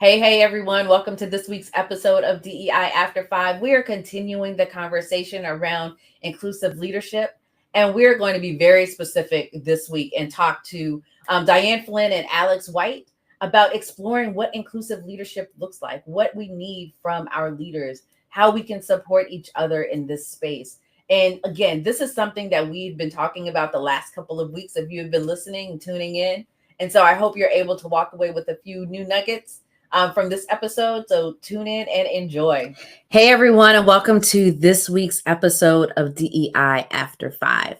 Hey, everyone. Welcome to this week's episode of DEI After 5. We are continuing the conversation around inclusive leadership, and we're going to be very specific this week and talk to Diane Flynn and Alex White about exploring what inclusive leadership looks like, what we need from our leaders, how we can support each other in this space. And again, this is something that we've been talking about the last couple of weeks if you've been listening and tuning in. And so I hope you're able to walk away with a few new nuggets from this episode. So tune in and enjoy. Hey, everyone, and welcome to this week's episode of DEI After 5.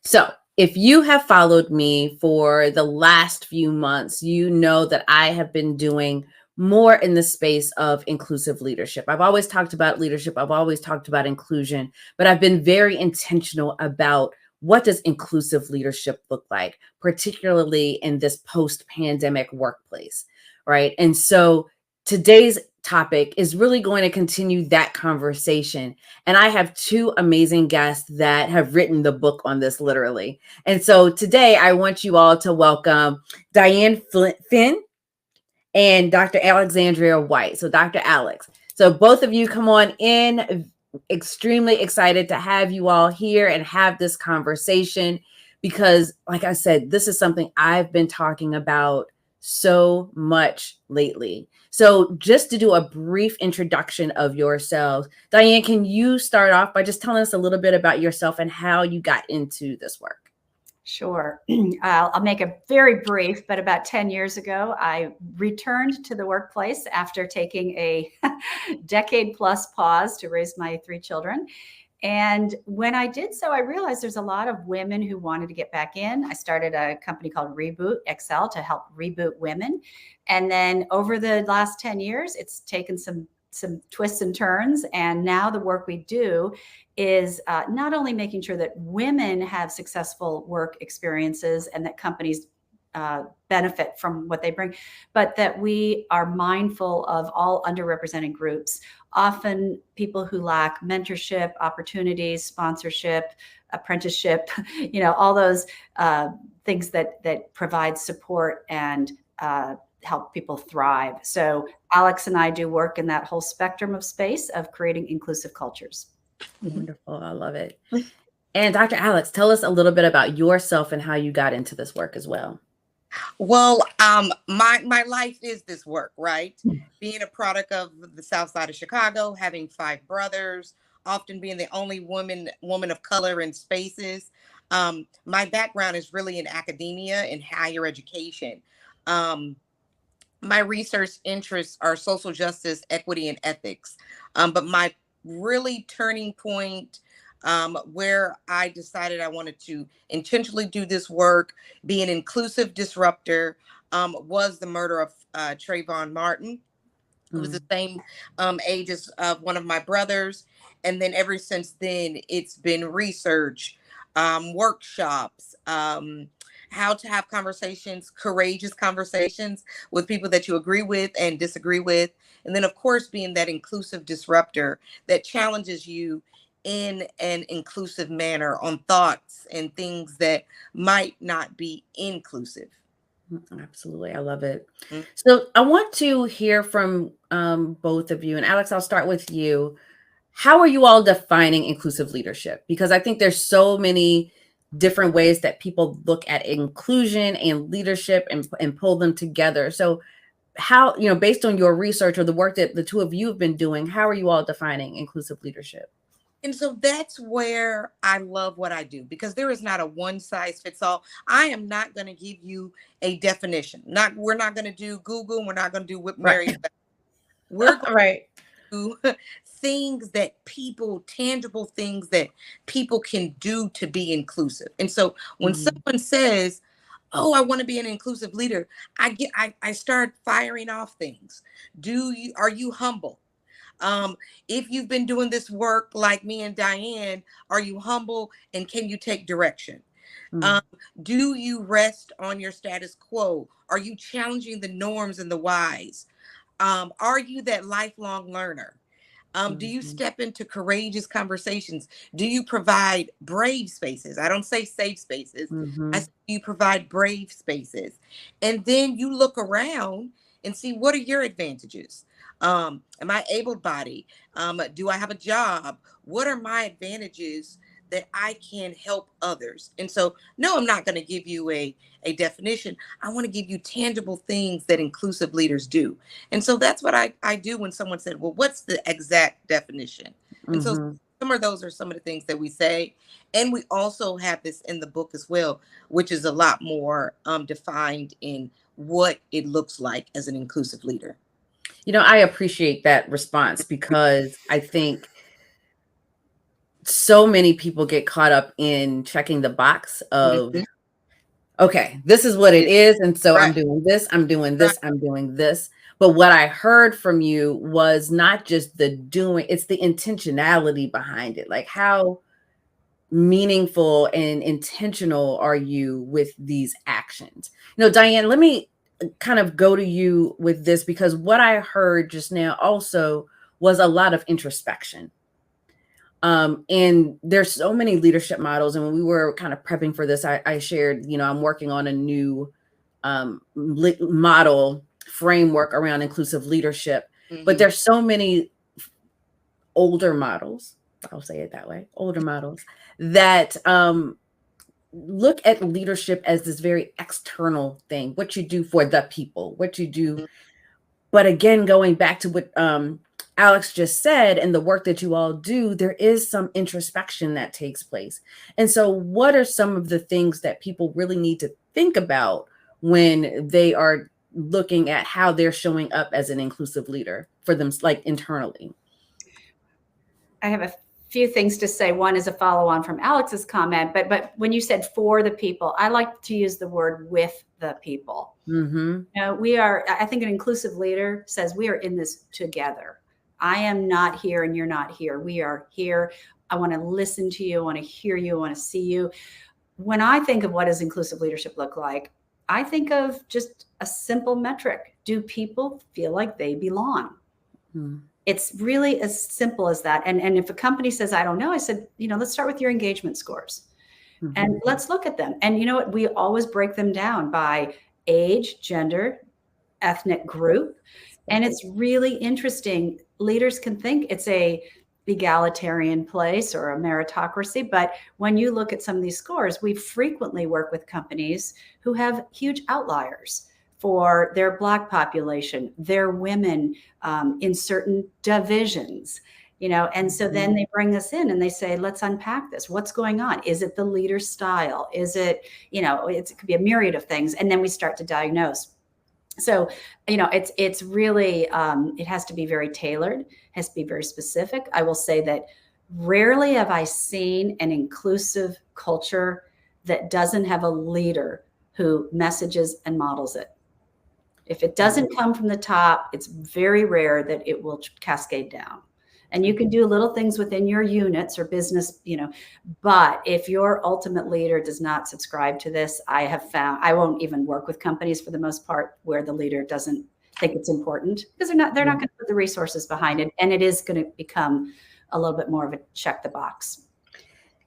So if you have followed me for the last few months, you know that I have been doing more in the space of inclusive leadership. I've always talked about leadership. I've always talked about inclusion, but I've been very intentional about what does inclusive leadership look like, particularly in this post-pandemic workplace. Right. And so today's topic is really going to continue that conversation. And I have two amazing guests that have written the book on this literally. And so today I want you all to welcome Diane Flynn and Dr. Alexandria White. So Dr. Alex. So both of you come on in. Extremely excited to have you all here and have this conversation because, like I said, this is something I've been talking about so much lately. So just to do a brief introduction of yourselves, Diane, can you start off by just telling us a little bit about yourself and how you got into this work? Sure. I'll make it very brief, but about 10 years ago, I returned to the workplace after taking a decade plus pause to raise my 3 children. And when I did so, I realized there's a lot of women who wanted to get back in. I started a company called Reboot XL to help reboot women. And then over the last 10 years, it's taken some twists and turns. And now the work we do is not only making sure that women have successful work experiences and that companies benefit from what they bring, but that we are mindful of all underrepresented groups, often people who lack mentorship, opportunities, sponsorship, apprenticeship, all those things that provide support and help people thrive. So Alex and I do work in that whole spectrum of space of creating inclusive cultures. Wonderful. I love it. And Dr. Alex, tell us a little bit about yourself and how you got into this work as well. Well, my life is this work, right? Being a product of the South Side of Chicago, having 5 brothers, often being the only woman of color in spaces. My background is really in academia and higher education. My research interests are social justice, equity, and ethics. But my really turning point where I decided I wanted to intentionally do this work, be an inclusive disruptor, was the murder of Trayvon Martin. It was the same age as one of my brothers. And then ever since then, it's been research, workshops, how to have conversations, courageous conversations with people that you agree with and disagree with. And then, of course, being that inclusive disruptor that challenges you in an inclusive manner on thoughts and things that might not be inclusive. Absolutely. I love it. Mm-hmm. So I want to hear from both of you. And Alex, I'll start with you. How are you all defining inclusive leadership? Because I think there's so many different ways that people look at inclusion and leadership and pull them together. So how, based on your research or the work that the two of you have been doing, how are you all defining inclusive leadership? And so that's where I love what I do, because there is not a one size fits all. I am not going to give you a definition. We're not going to do Google. We're not going to do Whip Mary. Right. We're going to do things that tangible things that people can do to be inclusive. And so when someone says, oh, I want to be an inclusive leader, I start firing off things. Are you humble? If you've been doing this work like me and Diane, are you humble and can you take direction? Do you rest on your status quo? Are you challenging the norms and the whys? Are you that lifelong learner? Do you step into courageous conversations? Do you provide brave spaces? I don't say safe spaces. I say you provide brave spaces. And then you look around and see, what are your advantages? Am I able-bodied? Do I have a job? What are my advantages that I can help others? And so, no, I'm not going to give you a definition. I want to give you tangible things that inclusive leaders do. And so that's what I do when someone said, well, what's the exact definition? And so some of those are some of the things that we say. And we also have this in the book as well, which is a lot more defined in what it looks like as an inclusive leader. I appreciate that response, because I think so many people get caught up in checking the box of, okay, this is what it is. And so I'm doing this, I'm doing this, I'm doing this. But what I heard from you was not just the doing, it's the intentionality behind it. Like, how meaningful and intentional are you with these actions? Diane, let me kind of go to you with this, because what I heard just now also was a lot of introspection. And there's so many leadership models. And when we were kind of prepping for this, I shared, I'm working on a new model framework around inclusive leadership. But there's so many older models, I'll say it that way, older models that look at leadership as this very external thing, what you do for the people, what you do. But again, going back to what Alex just said and the work that you all do, there is some introspection that takes place. And so what are some of the things that people really need to think about when they are looking at how they're showing up as an inclusive leader for them, like internally? I have a few things to say. One is a follow-on from Alex's comment, but when you said for the people, I like to use the word with the people. We are, I think an inclusive leader says we are in this together. I am not here and you're not here. We are here. I want to listen to you. I want to hear you. I want to see you. When I think of what does inclusive leadership look like, I think of just a simple metric. Do people feel like they belong? It's really as simple as that. And if a company says, I don't know, I said, let's start with your engagement scores and let's look at them. And you know what? We always break them down by age, gender, ethnic group. And it's really interesting. Leaders can think it's a egalitarian place or a meritocracy. But when you look at some of these scores, we frequently work with companies who have huge outliers for their Black population, their women in certain divisions, and so then they bring us in and they say, let's unpack this. What's going on? Is it the leader style? Is it, it could be a myriad of things. And then we start to diagnose. So, it's really, it has to be very tailored, has to be very specific. I will say that rarely have I seen an inclusive culture that doesn't have a leader who messages and models it. If it doesn't come from the top, it's very rare that it will cascade down. And you can do little things within your units or business, but if your ultimate leader does not subscribe to this, I have found I won't even work with companies for the most part where the leader doesn't think it's important, because they're not going to put the resources behind it. And it is going to become a little bit more of a check the box.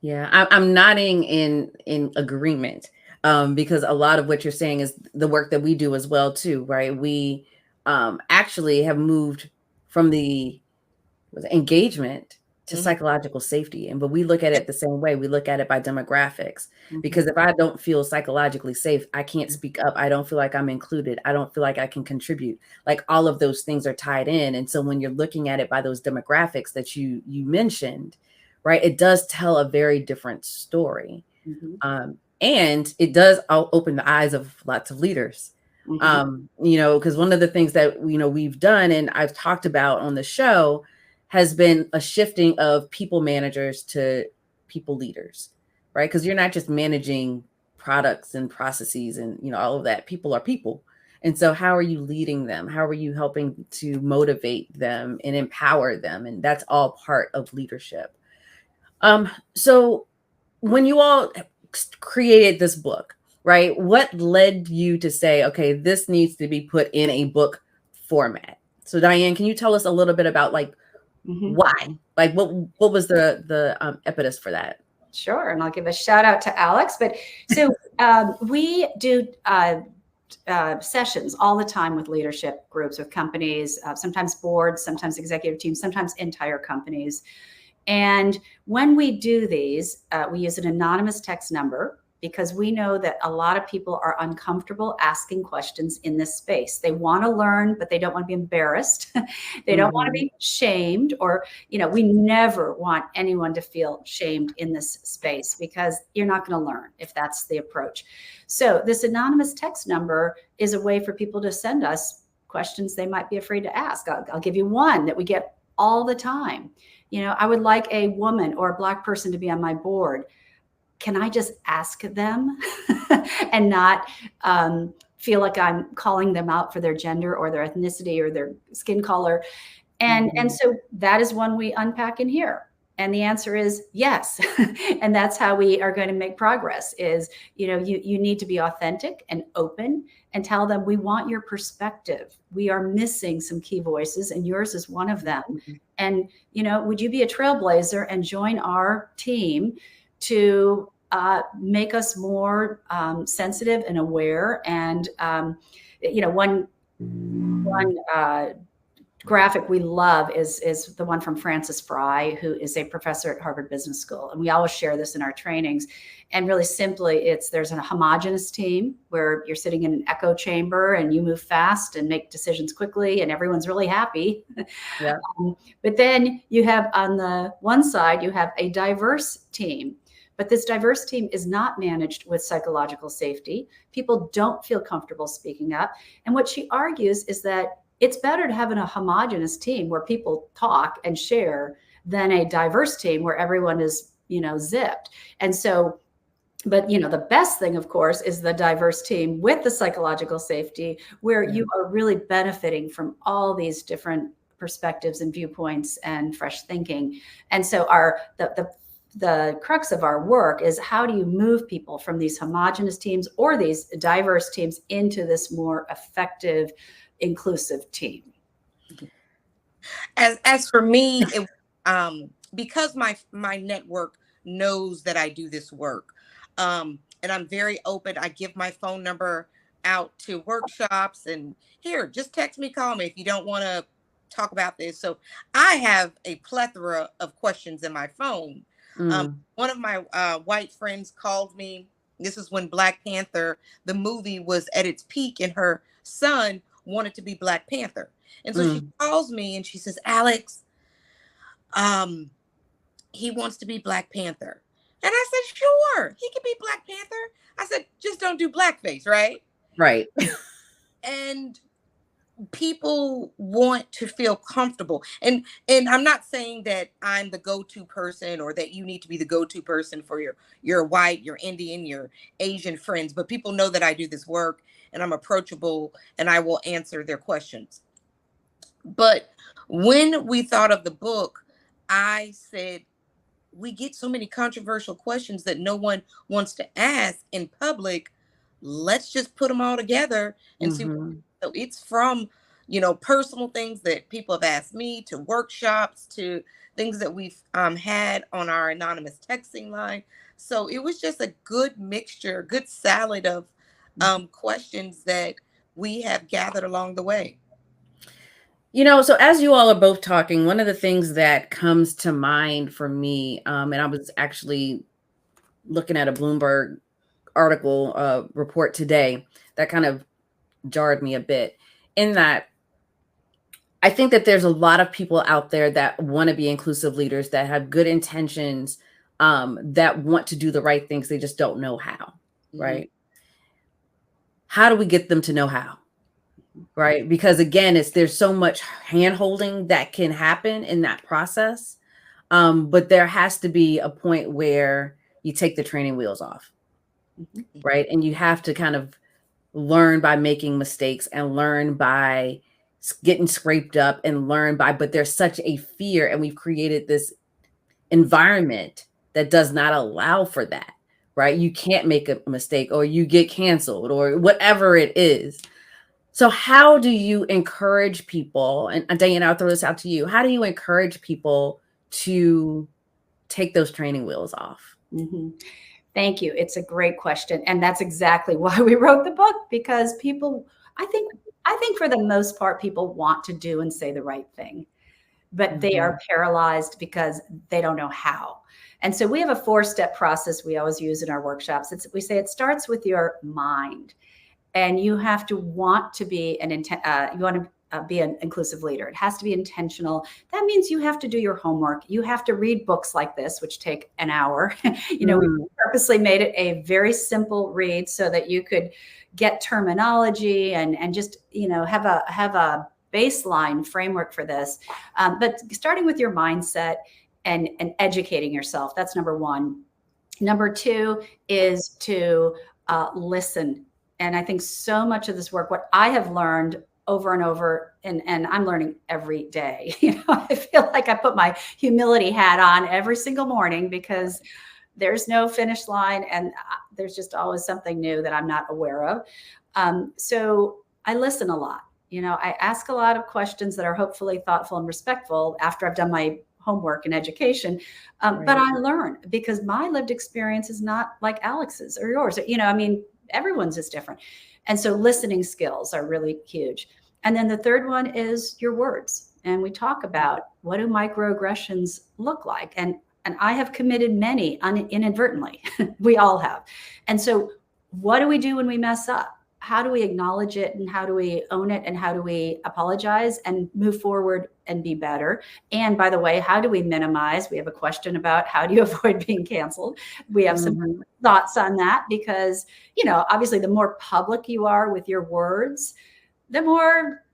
Yeah, I'm nodding in agreement. Because a lot of what you're saying is the work that we do as well too, right? We actually have moved from the engagement to psychological safety, but we look at it the same way. We look at it by demographics, because if I don't feel psychologically safe, I can't speak up. I don't feel like I'm included. I don't feel like I can contribute. Like, all of those things are tied in. And so when you're looking at it by those demographics that you mentioned, right, it does tell a very different story. And it does open the eyes of lots of leaders, because one of the things that, we've done and I've talked about on the show has been a shifting of people managers to people leaders, right? Because you're not just managing products and processes and, all of that. People are people. And so how are you leading them? How are you helping to motivate them and empower them? And that's all part of leadership. So when you all created this book, right, what led you to say, okay, this needs to be put in a book format? So Diane, can you tell us a little bit about why, what was the impetus for that? Sure. And I'll give a shout out to Alex. But so we do sessions all the time with leadership groups, with companies, sometimes boards, sometimes executive teams, sometimes entire companies. And when we do these, we use an anonymous text number, because we know that a lot of people are uncomfortable asking questions in this space. They want to learn, but they don't want to be embarrassed. They don't want to be shamed, or, we never want anyone to feel shamed in this space, because you're not going to learn if that's the approach. So this anonymous text number is a way for people to send us questions they might be afraid to ask. I'll give you one that we get all the time. I would like a woman or a Black person to be on my board. Can I just ask them and not feel like I'm calling them out for their gender or their ethnicity or their skin color? And so that is one we unpack in here. And the answer is yes. And that's how we are going to make progress is, you need to be authentic and open and tell them, we want your perspective. We are missing some key voices, and yours is one of them. And, would you be a trailblazer and join our team to make us more sensitive and aware? And, one graphic we love is the one from Frances Fry, who is a professor at Harvard Business School. And we always share this in our trainings. And really simply, there's a homogenous team where you're sitting in an echo chamber and you move fast and make decisions quickly and everyone's really happy. Yeah. But then you have, on the one side, you have a diverse team. But this diverse team is not managed with psychological safety. People don't feel comfortable speaking up. And what she argues is that it's better to have a homogenous team where people talk and share than a diverse team where everyone is, zipped. And so, but, the best thing, of course, is the diverse team with the psychological safety, where you are really benefiting from all these different perspectives and viewpoints and fresh thinking. And so the crux of our work is, how do you move people from these homogenous teams or these diverse teams into this more effective, inclusive team? As for me, because my network knows that I do this work, and I'm very open. I give my phone number out to workshops, and here, just text me, call me if you don't want to talk about this. So I have a plethora of questions in my phone. One of my white friends called me. This is when Black Panther, the movie, was at its peak, and her son wanted to be Black Panther. And so she calls me and she says, Alex, he wants to be Black Panther. And I said, sure, he can be Black Panther. I said, just don't do blackface, right? Right. And people want to feel comfortable. And I'm not saying that I'm the go-to person, or that you need to be the go-to person for your white, your Indian, your Asian friends, but people know that I do this work and I'm approachable and I will answer their questions. But when we thought of the book, I said, we get so many controversial questions that no one wants to ask in public. Let's just put them all together and see. So it's from, personal things that people have asked me, to workshops, to things that we've had on our anonymous texting line. So it was just a good mixture, good salad of questions that we have gathered along the way. So as you all are both talking, one of the things that comes to mind for me, and I was actually looking at a Bloomberg article report today that kind of jarred me a bit, in that I think that there's a lot of people out there that want to be inclusive leaders, that have good intentions, that want to do the right things. They just don't know how, right? How do we get them to know how? Right? Because again, there's so much hand-holding that can happen in that process. But there has to be a point where you take the training wheels off, right? And you have to kind of learn by making mistakes, and learn by getting scraped up, and but there's such a fear, and we've created this environment that does not allow for that, right? You can't make a mistake, or you get canceled, or whatever it is. So how do you encourage people, and Diane, I'll throw this out to you. How do you encourage people to take those training wheels off? Thank you. It's a great question. And that's exactly why we wrote the book, because people, I think for the most part, people want to do and say the right thing, but they are paralyzed because they don't know how. And so we have a 4-step process we always use in our workshops. We say it starts with your mind, and you have to want to be be an inclusive leader. It has to be intentional. That means you have to do your homework. You have to read books like this, which take an hour. We purposely made it a very simple read so that you could get terminology and just, have a baseline framework for this. But starting with your mindset and educating yourself, that's number one. Number two is to listen. And I think so much of this work, what I have learned over and over, and I'm learning every day. I feel like I put my humility hat on every single morning, because there's no finish line, and there's just always something new that I'm not aware of. So I listen a lot. I ask a lot of questions that are hopefully thoughtful and respectful after I've done my homework and education. But I learn, because my lived experience is not like Alex's or yours. Everyone's is different. And so listening skills are really huge. And then the third one is your words. And we talk about, what do microaggressions look like? And I have committed many inadvertently. We all have. And so what do we do when we mess up? How do we acknowledge it, and how do we own it, and how do we apologize and move forward and be better? And by the way, how do we minimize? We have a question about how do you avoid being canceled? We have some thoughts on that, because, obviously the more public you are with your words, the more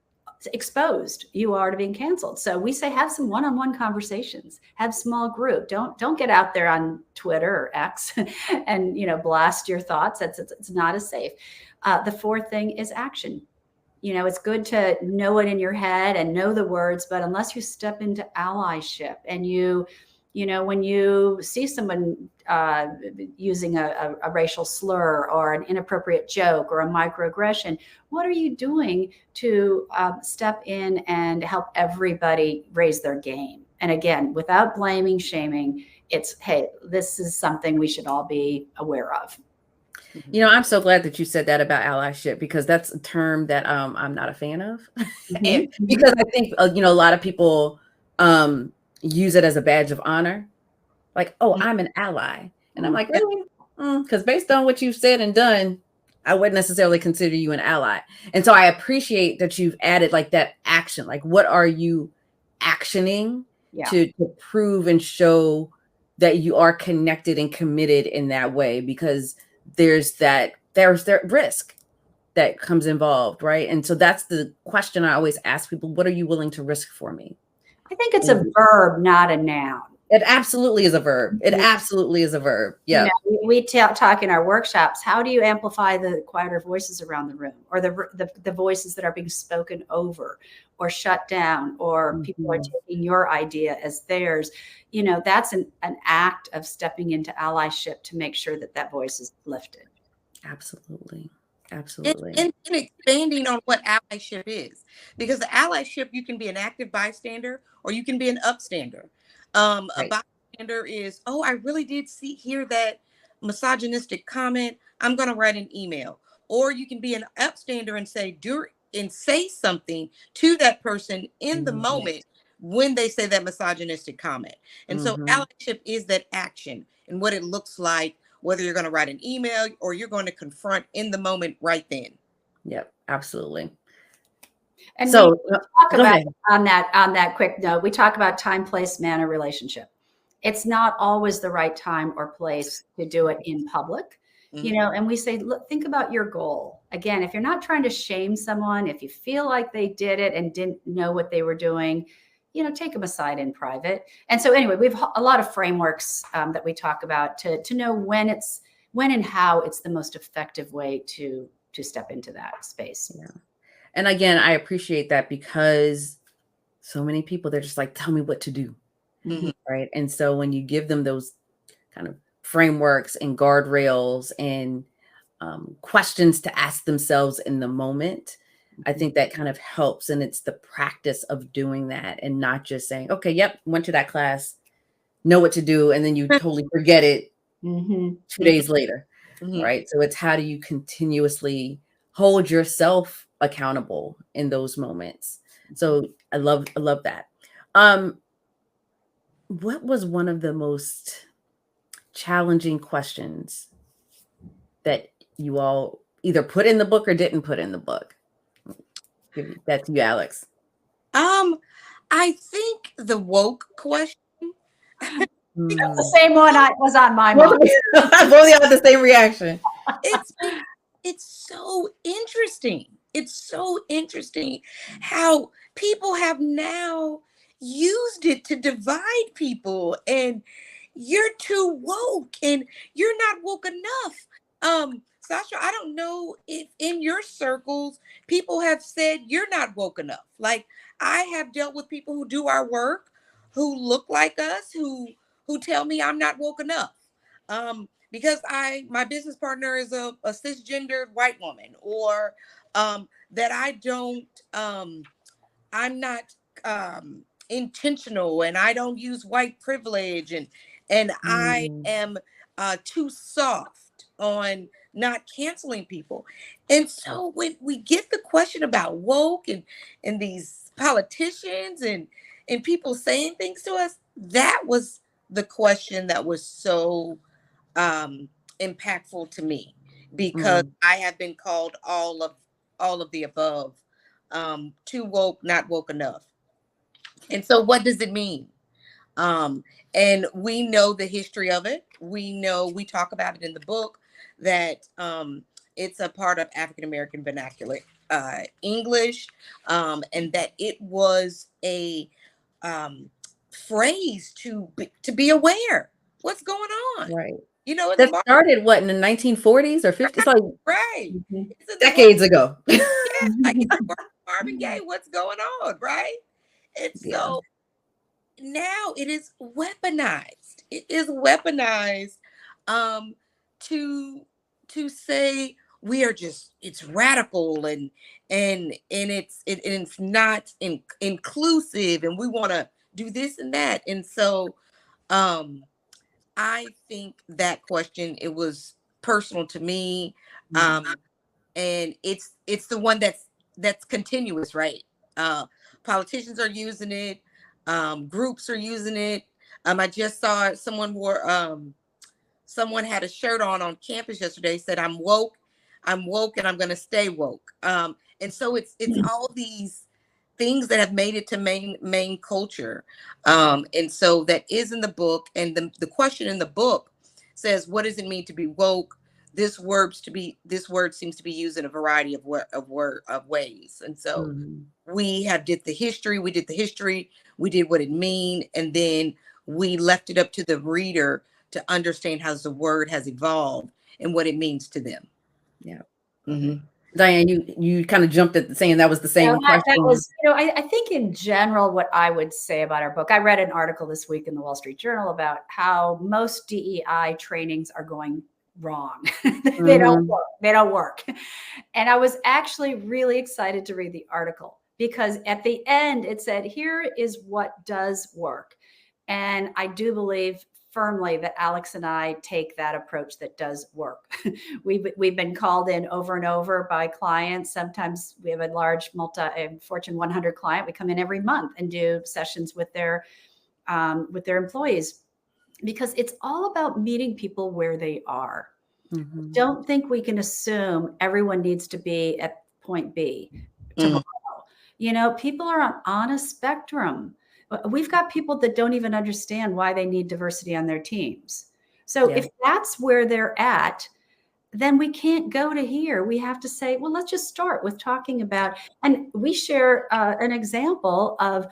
exposed you are to being canceled. So we say, have some one-on-one conversations, have small group. Don't get out there on Twitter or X and, blast your thoughts. It's not as safe. The fourth thing is action. It's good to know it in your head and know the words, but unless you step into allyship and when you see someone using a racial slur or an inappropriate joke or a microaggression, what are you doing to step in and help everybody raise their game? And again, without blaming, shaming, it's, hey, this is something we should all be aware of. I'm so glad that you said that about allyship, because that's a term that I'm not a fan of. And because I think, a lot of people use it as a badge of honor. Like, oh, I'm an ally. And I'm like, really? Because based on what you've said and done, I wouldn't necessarily consider you an ally. And so I appreciate that you've added like that action. Like, what are you actioning to prove and show that you are connected and committed in that way? Because there's that risk that comes involved, right? And so that's the question I always ask people: what are you willing to risk for me? I think it's a verb, not a noun. It absolutely is a verb. It absolutely is a verb. Yeah. We talk in our workshops. How do you amplify the quieter voices around the room, or the voices that are being spoken over or shut down, or people are taking your idea as theirs? That's an act of stepping into allyship to make sure that voice is lifted. Absolutely. And expanding on what allyship is, because the allyship, you can be an active bystander or you can be an upstander. A bystander is, oh, I really did hear that misogynistic comment, I'm going to write an email. Or you can be an upstander and say something to that person in the moment when they say that misogynistic comment. And so allyship is that action and what it looks like, whether you're going to write an email or you're going to confront in the moment right then. Yep, absolutely. And so we talk about on that quick note, we talk about time, place, manner, relationship. It's not always the right time or place to do it in public, and we say, look, think about your goal. Again, if you're not trying to shame someone, if you feel like they did it and didn't know what they were doing, take them aside in private. And so anyway, we have a lot of frameworks that we talk about to know when and how it's the most effective way to step into that space. Yeah. And again, I appreciate that, because so many people, they're just like, tell me what to do. Right. And so when you give them those kind of frameworks and guardrails and questions to ask themselves in the moment, I think that kind of helps. And it's the practice of doing that and not just saying, okay, yep, went to that class, know what to do. And then you totally forget it 2 days later, Mhm. right? So it's how do you continuously hold yourself accountable in those moments? So I love that. What was one of the most challenging questions that you all either put in the book or didn't put in the book? Give that to you, Alex. I think the woke question. That's the same one was on my mind. Both have the same reaction. It's so interesting. It's so interesting how people have now used it to divide people, and you're too woke and you're not woke enough. Sasha, I don't know if in your circles people have said you're not woke enough. Like, I have dealt with people who do our work, who look like us, who tell me I'm not woke enough. Because my business partner is a cisgendered white woman, or that I'm not intentional, and I don't use white privilege, and I am too soft on not canceling people. And so when we get the question about woke and these politicians and people saying things to us, that was the question that was so impactful to me, because I have been called all of the above, too woke, not woke enough. And so what does it mean? And we know the history of it. We talk about it in the book, that it's a part of African American vernacular English, and that it was a phrase to be aware what's going on. Right. That started what, in the 1940s or 50s? Like, right. Decades ago. Yeah, like Marvin Gaye, what's going on, right? And so now it is weaponized. It is weaponized to say we are it's radical and it's not inclusive, and we want to do this and that. And so I think that question, it was personal to me. And it's the one that's continuous, right? Politicians are using it, groups are using it. I just saw someone had a shirt on campus yesterday, said, I'm woke, and I'm gonna stay woke. And so it's all these things that have made it to main culture. And so that is in the book. And the question in the book says, what does it mean to be woke? This word seems to be used in a variety of ways. And so we did the history, we did what it mean, and then we left it up to the reader to understand how the word has evolved and what it means to them. Yeah. Diane, you kind of jumped at saying that was the same question. That was, I think in general, what I would say about our book, I read an article this week in the Wall Street Journal about how most DEI trainings are going wrong. They don't work. And I was actually really excited to read the article, because at the end it said, here is what does work. And I do believe firmly that Alex and I take that approach that does work. We've been called in over and over by clients. Sometimes we have a large Fortune 100 client. We come in every month and do sessions with their employees, because it's all about meeting people where they are. Don't think we can assume everyone needs to be at point B tomorrow. People are on a spectrum. We've got people that don't even understand why they need diversity on their teams. So if that's where they're at, then we can't go to here. We have to say, well, let's just start with talking about, and we share an example of,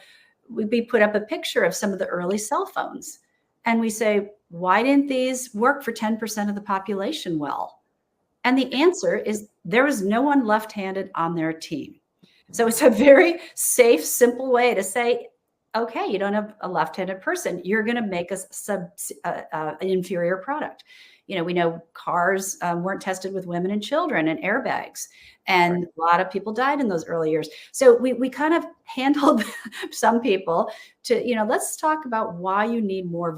we put up a picture of some of the early cell phones, and we say, why didn't these work for 10% of the population well? And the answer is there was no one left-handed on their team. So it's a very safe, simple way to say, okay, you don't have a left-handed person, you're going to make us an inferior product. We know cars weren't tested with women and children and airbags, and a lot of people died in those early years. So we kind of handled some people to, let's talk about why you need more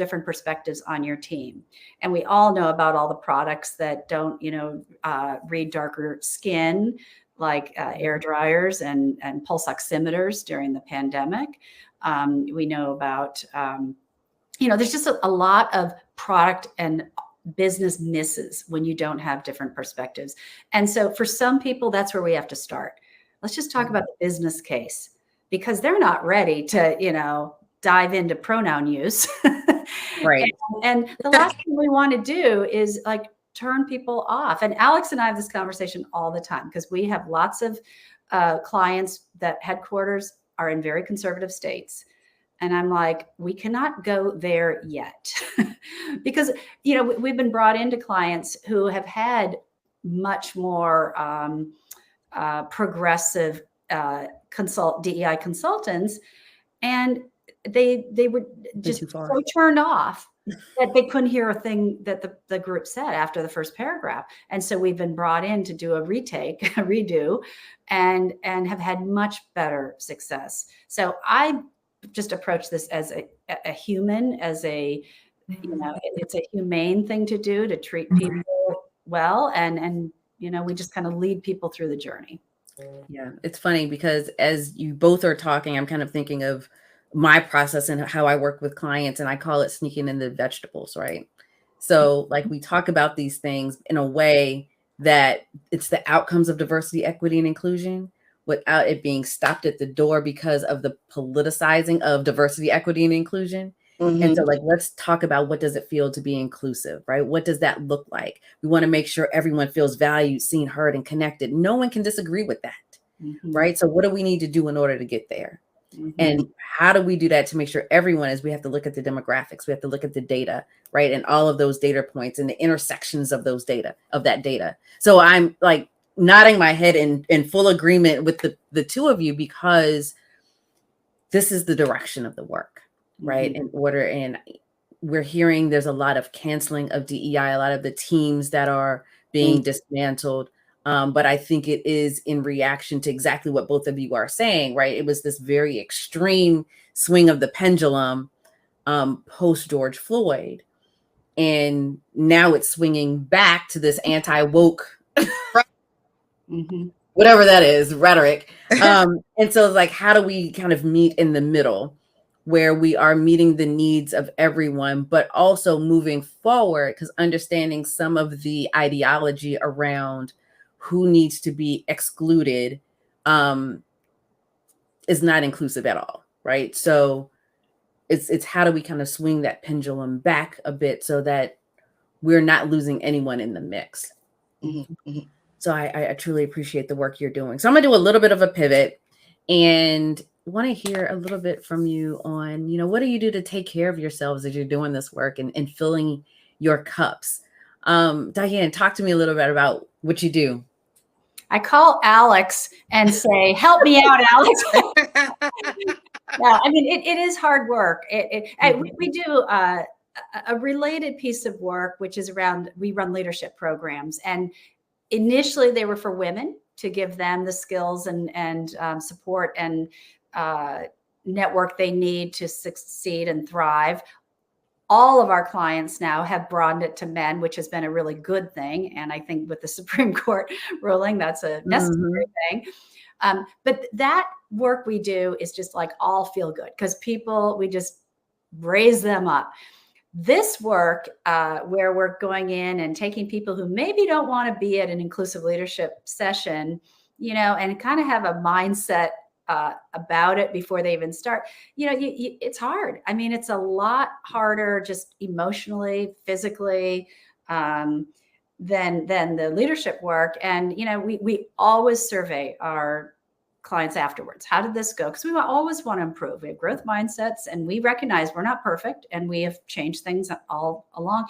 different perspectives on your team. And we all know about all the products that don't, read darker skin, like air dryers and pulse oximeters during the pandemic. We know about, there's just a lot of product and business misses when you don't have different perspectives. And so for some people, that's where we have to start. Let's just talk about the business case, because they're not ready to, dive into pronoun use. Right. And the last thing we want to do is like turn people off. And Alex and I have this conversation all the time, because we have lots of clients that headquarters are in very conservative states. And I'm like, we cannot go there yet because, we've been brought into clients who have had much more progressive DEI consultants, and they were just so turned off that they couldn't hear a thing that the group said after the first paragraph. And so we've been brought in to do a redo, and have had much better success. So I just approach this as a human, as it's a humane thing to do, to treat people well. And we just kind of lead people through the journey. Yeah, it's funny because as you both are talking, I'm kind of thinking of my process and how I work with clients, and I call it sneaking in the vegetables, right? So like we talk about these things in a way that it's the outcomes of diversity, equity, and inclusion without it being stopped at the door because of the politicizing of diversity, equity, and inclusion. Mm-hmm. And so like, let's talk about what does it feel to be inclusive, right? What does that look like? We want to make sure everyone feels valued, seen, heard, and connected. No one can disagree with that, right? So what do we need to do in order to get there? And how do we do that to make sure everyone we have to look at the demographics, we have to look at the data, right? And all of those data points and the intersections of that data. So I'm like nodding my head in full agreement with the two of you, because this is the direction of the work, right? In order, and we're hearing there's a lot of canceling of DEI, a lot of the teams that are being dismantled. But I think it is in reaction to exactly what both of you are saying, right? It was this very extreme swing of the pendulum post George Floyd. And now it's swinging back to this anti-woke, whatever that is, rhetoric. And so it's like, how do we kind of meet in the middle where we are meeting the needs of everyone, but also moving forward, because understanding some of the ideology around who needs to be excluded is not inclusive at all, right? So it's how do we kind of swing that pendulum back a bit so that we're not losing anyone in the mix. So I truly appreciate the work you're doing. So I'm gonna do a little bit of a pivot and want to hear a little bit from you on, what do you do to take care of yourselves as you're doing this work and filling your cups? Diane, talk to me a little bit about what you do. I call Alex and say, help me out, Alex. No, I mean, it is hard work. We do a related piece of work, which is around, we run leadership programs. And initially they were for women to give them the skills and support and network they need to succeed and thrive. All of our clients now have broadened it to men, which has been a really good thing. And I think with the Supreme Court ruling, that's a necessary thing. But that work we do is just like all feel good, because we just raise them up. This work where we're going in and taking people who maybe don't want to be at an inclusive leadership session, and kind of have a mindset about it before they even start, it's hard. I mean, it's a lot harder just emotionally, physically, than the leadership work. And, we always survey our clients afterwards. How did this go? Because we always want to improve. We have growth mindsets, and we recognize we're not perfect, and we have changed things all along.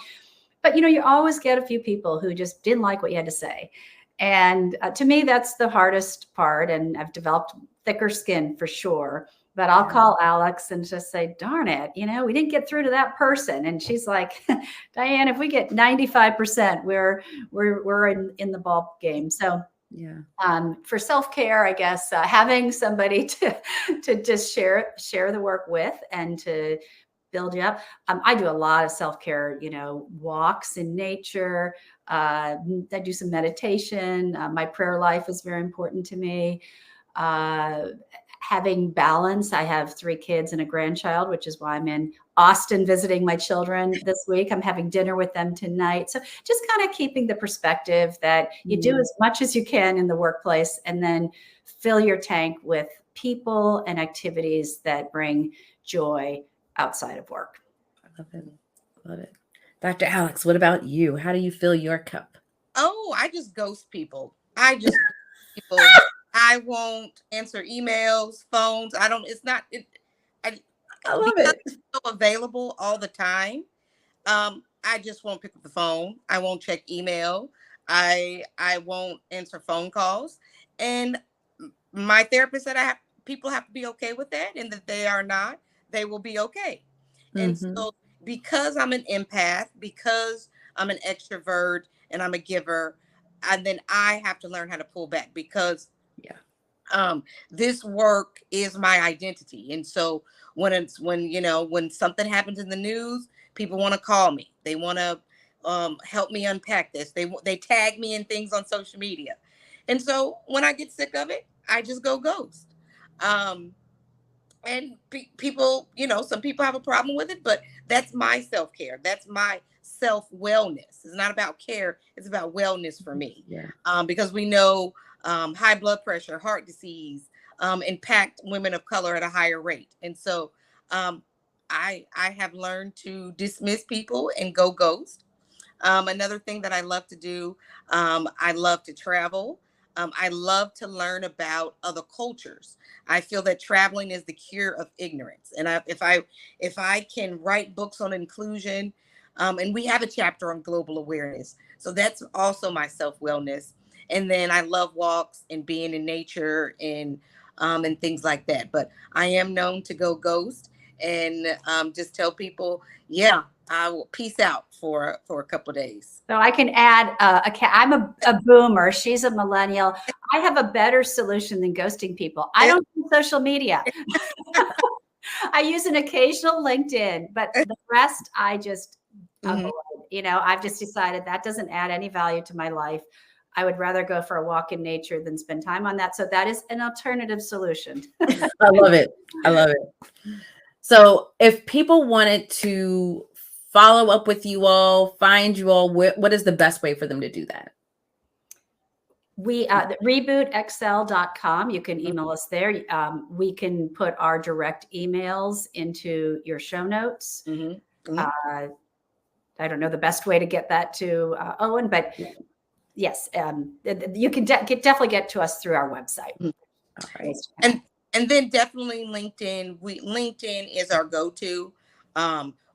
But, you always get a few people who just didn't like what you had to say. And to me, that's the hardest part. And I've developed thicker skin for sure. But I'll call Alex and just say, darn it, we didn't get through to that person. And she's like, Diane, if we get 95%, we're in the ball game. So for self-care, I guess, having somebody to just share the work with, and to build you up. I do a lot of self-care, walks in nature. I do some meditation. My prayer life is very important to me. Having balance. I have 3 kids and a grandchild, which is why I'm in Austin visiting my children this week. I'm having dinner with them tonight. So just kind of keeping the perspective that you do as much as you can in the workplace, and then fill your tank with people and activities that bring joy outside of work. I love it. Love it. Dr. Alex, what about you? How do you fill your cup? Oh, I just ghost people. I won't answer emails, phones. I love it. It's so available all the time. I just won't pick up the phone. I won't check email. I won't answer phone calls. And my therapist said people have to be okay with that, and that they are not, they will be okay. And so because I'm an empath, because I'm an extrovert and I'm a giver, and then I have to learn how to pull back, because this work is my identity. And so when something happens in the news, people want to call me. They want to help me unpack this. They tag me in things on social media. And so when I get sick of it, I just go ghost. And people, some people have a problem with it, but that's my self-care. That's my self-wellness. It's not about care. It's about wellness for me. Yeah. Because we know high blood pressure, heart disease impact women of color at a higher rate. And so I have learned to dismiss people and go ghost. Another thing that I love to do, I love to travel. I love to learn about other cultures. I feel that traveling is the cure of ignorance. And if I can write books on inclusion, and we have a chapter on global awareness, so that's also my self-wellness. And then I love walks and being in nature and things like that. But I am known to go ghost and just tell people, I will peace out for a couple of days. So I can add, I'm a boomer. She's a millennial. I have a better solution than ghosting people. I don't do social media. I use an occasional LinkedIn, but the rest I just avoid. I've just decided that doesn't add any value to my life. I would rather go for a walk in nature than spend time on that. So that is an alternative solution. I love it. I love it. So if people wanted to follow up with you all, find you all, what is the best way for them to do that? We rebootxl.com. You can email us there. We can put our direct emails into your show notes. I don't know the best way to get that to Owen, but yes, you can definitely get to us through our website. All right. And then definitely LinkedIn. LinkedIn is our go-to.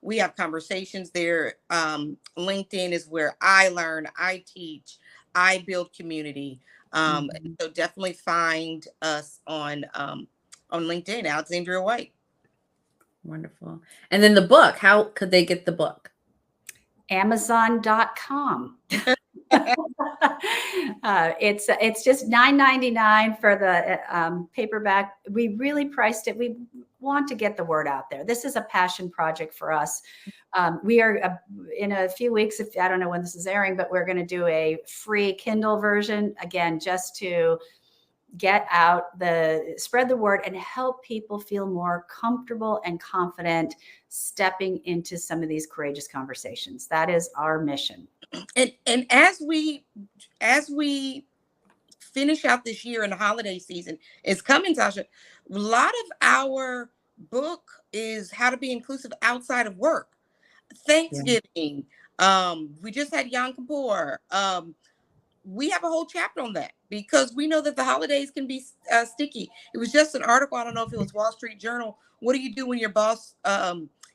We have conversations there. LinkedIn is where I learn, I teach, I build community. So definitely find us on LinkedIn, Alexandria White. Wonderful. And then the book, how could they get the book? Amazon.com. It's just $9.99 for the paperback. We really priced it. We want to get the word out there. This is a passion project for us. We are in a few weeks, I don't know when this is airing, but we're going to do a free Kindle version, again, just to get out spread the word and help people feel more comfortable and confident stepping into some of these courageous conversations. That is our mission. And as we finish out this year and the holiday season is coming, Sacha, a lot of our book is how to be inclusive outside of work. Thanksgiving. We just had Yom Kippur. We have a whole chapter on that because we know that the holidays can be sticky. It was just an article. I don't know if it was Wall Street Journal. What do you do when your boss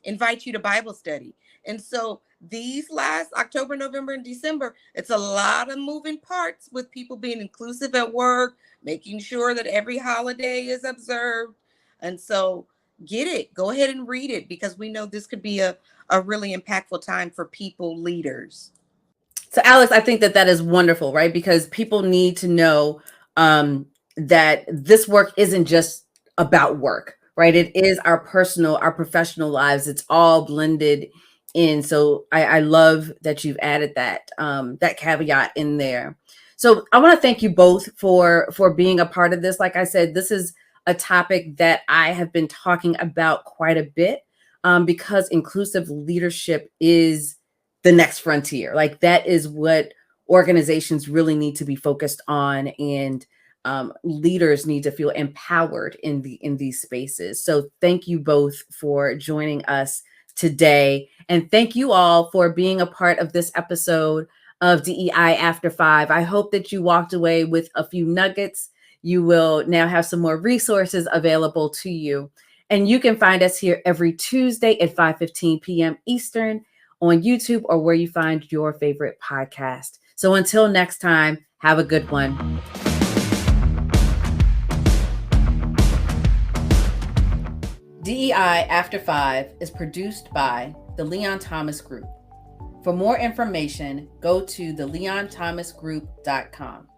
invites you to Bible study? And so these last October, November, and December, it's a lot of moving parts with people being inclusive at work, making sure that every holiday is observed. And so get it. Go ahead and read it because we know this could be a really impactful time for people, leaders. So Alex, I think that is wonderful, right? Because people need to know that this work isn't just about work, right? It is our personal, our professional lives. It's all blended in. So I love that you've added that that caveat in there. So I want to thank you both for being a part of this. Like I said, this is a topic that I have been talking about quite a bit because inclusive leadership is the next frontier. Like that is what organizations really need to be focused on, and leaders need to feel empowered in these spaces. So thank you both for joining us today, and thank you all for being a part of this episode of DEI After 5. I hope that you walked away with a few nuggets. You will now have some more resources available to you. And you can find us here every Tuesday at 5:15 p.m. Eastern on YouTube or where you find your favorite podcast. So until next time, have a good one. DEI After 5 is produced by the Leon Thomas Group. For more information, go to theleonthomasgroup.com.